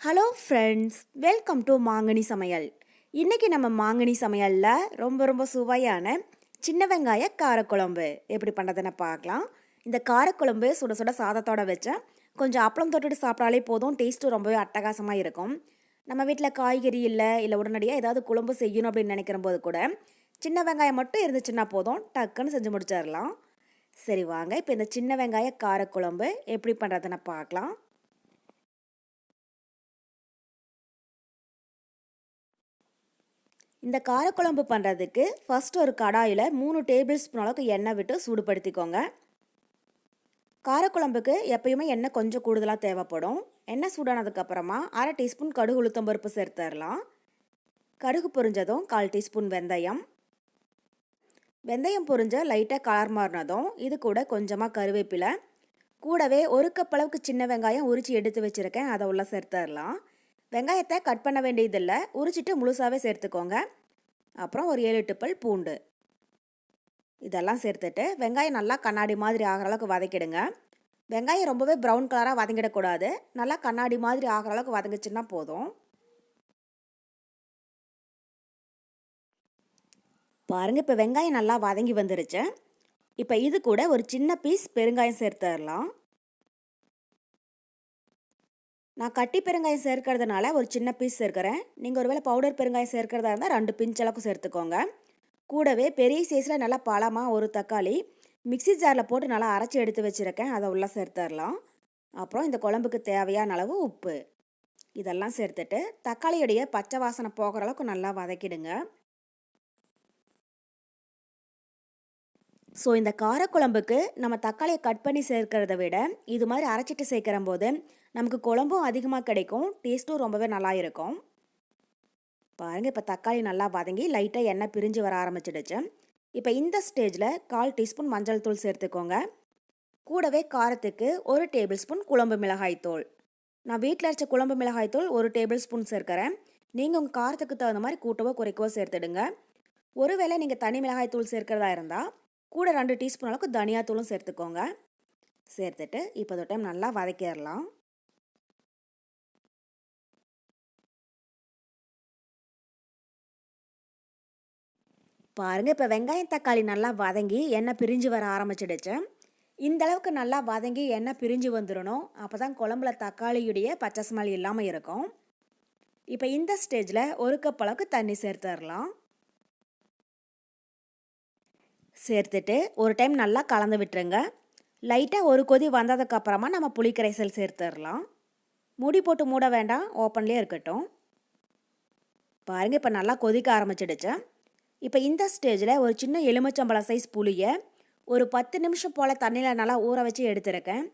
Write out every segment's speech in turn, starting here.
Hello friends, welcome to மாங்கனி சமையல். இன்றைக்கி நம்ம மாங்கனி சமையலில் ரொம்ப சுவையான சின்ன வெங்காய காரக்குழம்பு எப்படி பண்ணுறதுன்னு பார்க்கலாம். இந்த காரக்குழம்பு சுட சுட சாதத்தோடு வச்சேன் கொஞ்சம் அப்பளம் தொட்டுட்டு சாப்பிட்டாலே போதும். டேஸ்ட்டு ரொம்பவே அட்டகாசமாக இருக்கும். நம்ம வீட்டில் காய்கறி இல்லை உடனடியாக ஏதாவது குழம்பு செய்யணும் அப்படின்னு நினைக்கிற போது கூட சின்ன வெங்காயம் மட்டும் இருந்துச்சுன்னா போதும், டக்குன்னு செஞ்சு முடிச்சிடலாம். சரி வாங்க, இப்போ இந்த சின்ன வெங்காய காரக்குழம்பு எப்படி பண்ணுறதுன்னு பார்க்கலாம். இந்த காரக்குழம்பு பண்ணுறதுக்கு ஃபஸ்ட்டு ஒரு கடாயில் 3 டேபிள் ஸ்பூன் அளவுக்கு எண்ணெய் விட்டு சூடுபடுத்திக்கோங்க. காரக்குழம்புக்கு எப்பயுமே எண்ணெய் கொஞ்சம் கூடுதலாக தேவைப்படும். எண்ணெய் சூடானதுக்கப்புறமா 1/2 டீஸ்பூன் கடுகு உளுத்தம்பருப்பு சேர்த்துடலாம். கடுகு பொரிஞ்சதும் 1/4 டீஸ்பூன் வெந்தயம். வெந்தயம் பொரிஞ்ச லைட்டாக கலர் மாறினதும் இது கூட கொஞ்சமாக கருவேப்பிலை, கூடவே 1 கப் அளவுக்கு சின்ன வெங்காயம் உரித்து எடுத்து வச்சுருக்கேன், அதை உள்ள சேர்த்துடலாம். வெங்காயத்தை கட் பண்ண வேண்டியதில்லை, உரிச்சிட்டு முழுசாகவே சேர்த்துக்கோங்க. அப்புறம் ஒரு 7-8 பல் பூண்டு இதெல்லாம் சேர்த்துட்டு வெங்காயம் நல்லா கண்ணாடி மாதிரி ஆகிற அளவுக்கு வதக்கிடுங்க. வெங்காயம் ரொம்பவே ப்ரௌன் கலராக வதங்கிடக்கூடாது, நல்லா கண்ணாடி மாதிரி ஆகிற அளவுக்கு வதங்கிச்சுன்னா போதும். பாருங்கள், இப்போ வெங்காயம் நல்லா வதங்கி வந்துருச்சு. இப்போ இது கூட ஒரு சின்ன பீஸ் பெருங்காயம் சேர்த்துடலாம். நான் கட்டி பெருங்காயம் சேர்க்கறதுனால ஒரு சின்ன பீஸ் சேர்க்குறேன். நீங்கள் ஒருவேளை பவுடர் பெருங்காயம் சேர்க்கிறதா இருந்தால் 2 பிஞ்ச் அளவுக்கு சேர்த்துக்கோங்க. கூடவே பெரிய சைஸில் நல்லா பழமாக ஒரு தக்காளி மிக்ஸி ஜாரில் போட்டு நல்லா அரைச்சி எடுத்து வச்சுருக்கேன், அதை உள்ளே சேர்த்துடலாம். அப்புறம் இந்த குழம்புக்கு தேவையான அளவு உப்பு இதெல்லாம் சேர்த்துட்டு தக்காளியுடைய பச்சை வாசனை போகிற அளவுக்கு நல்லா வதக்கிடுங்க. ஸோ இந்த காரக்குழம்புக்கு நம்ம தக்காளியை கட் பண்ணி சேர்க்கிறத விட இது மாதிரி அரைச்சிட்டு சேர்க்கிற போது நமக்கு குழம்பும் அதிகமாக கிடைக்கும், டேஸ்ட்டும் ரொம்பவே நல்லா இருக்கும். பாருங்கள், இப்போ தக்காளி நல்லா வதங்கி லைட்டாக எண்ணெய் பிரிஞ்சு வர ஆரம்பிச்சிடுச்சு. இப்போ இந்த ஸ்டேஜில் 1/4 டீஸ்பூன் மஞ்சள் தூள் சேர்த்துக்கோங்க. கூடவே காரத்துக்கு 1 டேபிள் ஸ்பூன் குழம்பு மிளகாய் தூள். நான் வீட்டில் அரைச்ச குழம்பு மிளகாய் தூள் 1 டேபிள் ஸ்பூன் சேர்க்கிறேன். நீங்கள் உங்கள் காரத்துக்கு தகுந்த மாதிரி கூட்டவோ குறைக்கவோ சேர்த்துடுங்க. ஒருவேளை நீங்கள் தனி மிளகாய் தூள் சேர்க்கிறதா இருந்தால் கூட 2 டீஸ்பூன் அளவுக்கு தனியாத்தூளும் சேர்த்துக்கோங்க. சேர்த்துட்டு இப்போ ஒரு டைம் நல்லா வதக்கிடலாம். பாருங்கள், இப்போ வெங்காயம் தக்காளி நல்லா வதங்கி எண்ணெய் பிரிஞ்சு வர ஆரம்பிச்சிடுச்சு. இந்த அளவுக்கு நல்லா வதங்கி எண்ணெய் பிரிஞ்சு வந்துடணும், அப்போ தான் குழம்புல தக்காளியுடைய பச்சை ஸ்மெல் இல்லாமல் இருக்கும். இப்போ இந்த ஸ்டேஜில் 1 கப் அளவுக்கு தண்ணி சேர்த்துடலாம். சேர்த்துட்டு ஒரு டைம் நல்லா கலந்து விட்டுருங்க. லைட்டாக ஒரு கொதி வந்ததுக்கப்புறமா நம்ம புளி கரைசல் சேர்த்துடலாம். மூடி போட்டு மூட வேண்டாம், ஓப்பன்லேயே இருக்கட்டும். பாருங்கள், இப்போ நல்லா கொதிக்க ஆரம்பிச்சிடுச்சு. இப்போ இந்த ஸ்டேஜில் ஒரு சின்ன எலுமிச்சம்பழம் சைஸ் புளியை ஒரு 10 நிமிஷம் போல் தண்ணியில் நல்லா ஊற வச்சு எடுத்துருக்கேன்.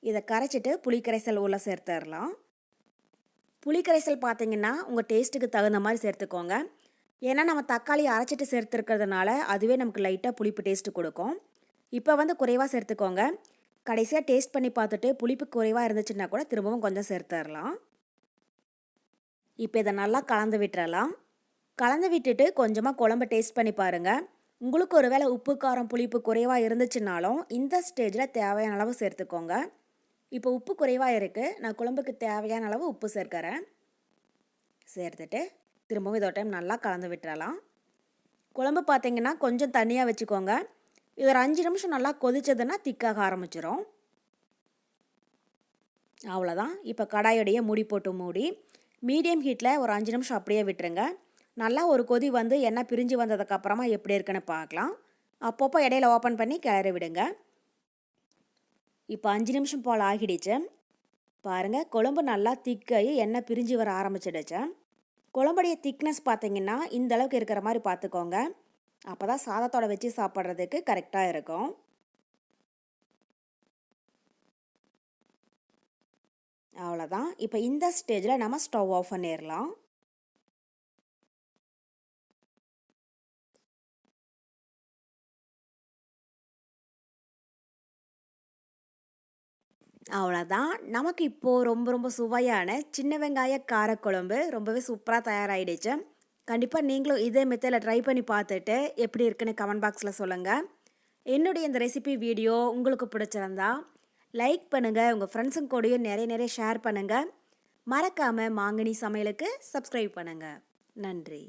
இதை கரைச்சிட்டு புளி கரைசல் உள்ளே சேர்த்துடலாம். புளி கரைசல் பார்த்தீங்கன்னா உங்கள் டேஸ்ட்டுக்கு தகுந்த மாதிரி சேர்த்துக்கோங்க. ஏன்னா நம்ம தக்காளி அரைச்சிட்டு சேர்த்துருக்கிறதுனால அதுவே நமக்கு லைட்டாக புளிப்பு டேஸ்ட்டு கொடுக்கும். இப்போ குறைவாக சேர்த்துக்கோங்க. கடைசியாக டேஸ்ட் பண்ணி பார்த்துட்டு புளிப்பு குறைவாக இருந்துச்சுன்னா கூட திரும்பவும் கொஞ்சம் சேர்த்துடலாம். இப்போ இதை நல்லா கலந்து விட்டுறலாம். கலந்து விட்டுட்டு கொஞ்சமாக குழம்பு டேஸ்ட் பண்ணி பாருங்கள். உங்களுக்கு ஒரு வேளை உப்பு காரம் புளிப்பு குறைவாக இருந்துச்சுனாலும் இந்த ஸ்டேஜில் தேவையான அளவு சேர்த்துக்கோங்க. இப்போ உப்பு குறைவாக இருக்குது, நான் குழம்புக்கு தேவையான அளவு உப்பு சேர்க்கிறேன். சேர்த்துட்டு திரும்பவும் இதோ டைம் நல்லா கலந்து விட்டுறலாம். குழம்பு பார்த்தீங்கன்னா கொஞ்சம் தண்ணியாக வச்சுக்கோங்க. இது ஒரு 5 நிமிஷம் நல்லா கொதிச்சதுன்னா திக்காக ஆரம்பிச்சிடும். அவ்வளோதான். இப்போ கடாயோடைய மூடி போட்டு மூடி மீடியம் ஹீட்டில் ஒரு 5 நிமிஷம் அப்படியே விட்டுருங்க. நல்லா ஒரு கொதி வந்து எண்ணெய் பிரிஞ்சு வந்ததுக்கப்புறமா எப்படி இருக்குன்னு பார்க்கலாம். அப்பப்போ இடையில ஓப்பன் பண்ணி கிளறி விடுங்க. இப்போ 5 நிமிஷம் போல் ஆகிடுச்சு. பாருங்கள், குழம்பு நல்லா திக்காகி எண்ணெய் பிரிஞ்சு வர ஆரம்பிச்சிடுச்சு. குழம்புடைய திக்னஸ் பார்த்தீங்கன்னா இந்த அளவுக்கு இருக்கிற மாதிரி பார்த்துக்கோங்க. அப்போ தான் சாதத்தோட வச்சு சாப்பிட்றதுக்கு கரெக்டாக இருக்கும். அவ்வளோதான். இப்போ இந்த ஸ்டேஜில் நம்ம ஸ்டவ் ஆஃப் பண்ணிடலாம். அவ்வளோதான். நமக்கு இப்போது ரொம்ப சுவையான சின்ன வெங்காய காரக்குழம்பு ரொம்பவே சூப்பராக தயாராகிடுச்சு. கண்டிப்பாக நீங்களும் இதே மெத்தடில் ட்ரை பண்ணி பார்த்துட்டு எப்படி இருக்குன்னு கமெண்ட் பாக்ஸில் சொல்லுங்கள். என்னுடைய இந்த ரெசிபி வீடியோ உங்களுக்கு பிடிச்சிருந்தா லைக் பண்ணுங்கள், உங்கள் ஃப்ரெண்ட்ஸுங்க கூடயும் நிறைய ஷேர் பண்ணுங்கள். மறக்காமல் மாங்கனி சமையலுக்கு சப்ஸ்கிரைப் பண்ணுங்க. நன்றி.